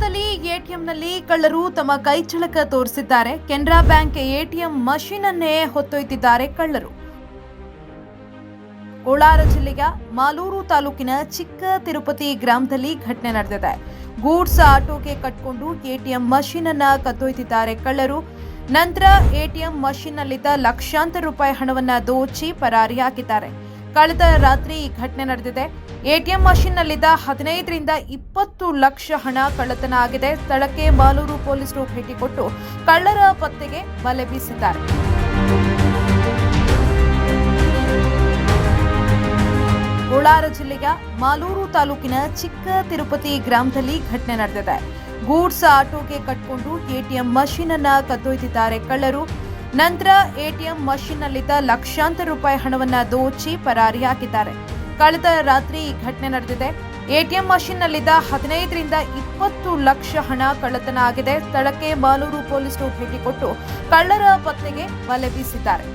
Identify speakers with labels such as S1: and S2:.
S1: ಕೋಲಾರದಲ್ಲಿ ಎಟಿಎಂನಲ್ಲಿ ಕಳ್ಳರು ತಮ್ಮ ಕೈಚಳಕ ತೋರಿಸಿದ್ದಾರೆ. ಕೆನರಾ ಬ್ಯಾಂಕ್ ಎಟಿಎಂ ಮಷೀನ್ ಅನ್ನೇ ಹೊತ್ತೊಯ್ದಿದ್ದಾರೆ ಕಳ್ಳರು. ಕೋಲಾರ ಜಿಲ್ಲೆಯ ಮಾಲೂರು ತಾಲೂಕಿನ ಚಿಕ್ಕ ತಿರುಪತಿ ಗ್ರಾಮದಲ್ಲಿ ಘಟನೆ ನಡೆದಿದೆ. ಗೂಡ್ಸ್ ಆಟೋಗೆ ಕಟ್ಟಿಕೊಂಡು ಎಟಿಎಂ ಮಷೀನ್ ಅನ್ನ ಕದ್ದೊಯ್ದಿದ್ದಾರೆ ಕಳ್ಳರು. ನಂತರ ಎಟಿಎಂ ಮಷೀನ್ನಲ್ಲಿದ್ದ ಲಕ್ಷಾಂತರ ರೂಪಾಯಿ ಹಣವನ್ನ ದೋಚಿ ಪರಾರಿಯಾಗಿದ್ದಾರೆ. ಕಳೆದ ರಾತ್ರಿ ಈ ಘಟನೆ ನಡೆದಿದೆ. ಎಟಿಎಂ ಮಷೀನ್ನಲ್ಲಿದ್ದ 15ರಿಂದ 20 ಲಕ್ಷ ಹಣ ಕಳ್ಳತನ ಆಗಿದೆ. ಸ್ಥಳಕ್ಕೆ ಮಾಲೂರು ಪೊಲೀಸರು ಭೇಟಿ ಕೊಟ್ಟು ಕಳ್ಳರ ಪತ್ತೆಗೆ ಬಲೆ ಬೀಸಿದ್ದಾರೆ. ಕೋಲಾರ ಜಿಲ್ಲೆಯ ಮಾಲೂರು ತಾಲೂಕಿನ ಚಿಕ್ಕ ತಿರುಪತಿ ಗ್ರಾಮದಲ್ಲಿ ಘಟನೆ ನಡೆದಿದೆ. ಗೂಡ್ಸ್ ಆಟೋಗೆ ಕಟ್ಟಿಕೊಂಡು ಎಟಿಎಂ ಮಷೀನ್ ಅನ್ನ ಕದ್ದೊಯ್ದಿದ್ದಾರೆ ಕಳ್ಳರು. ನಂತರ ಎಟಿಎಂ ಮಷೀನ್ನಲ್ಲಿದ್ದ ಲಕ್ಷಾಂತರ ರೂಪಾಯಿ ಹಣವನ್ನ ದೋಚಿ ಪರಾರಿಯಾಗಿದ್ದಾರೆ. ಕಳೆದ ರಾತ್ರಿ ಈ ಘಟನೆ ನಡೆದಿದೆ. ಎಟಿಎಂ ಮಷೀನ್ನಲ್ಲಿದ್ದ 15ರಿಂದ 20 ಲಕ್ಷ ಹಣ ಕಳ್ಳತನ ಆಗಿದೆ. ಸ್ಥಳಕ್ಕೆ ಮಾಲೂರು ಪೊಲೀಸರು ಭೇಟಿ ಕೊಟ್ಟು ಕಳ್ಳರ ಪತ್ತೆಗೆ ಬಲೆ ಬೀಸಿದ್ದಾರೆ.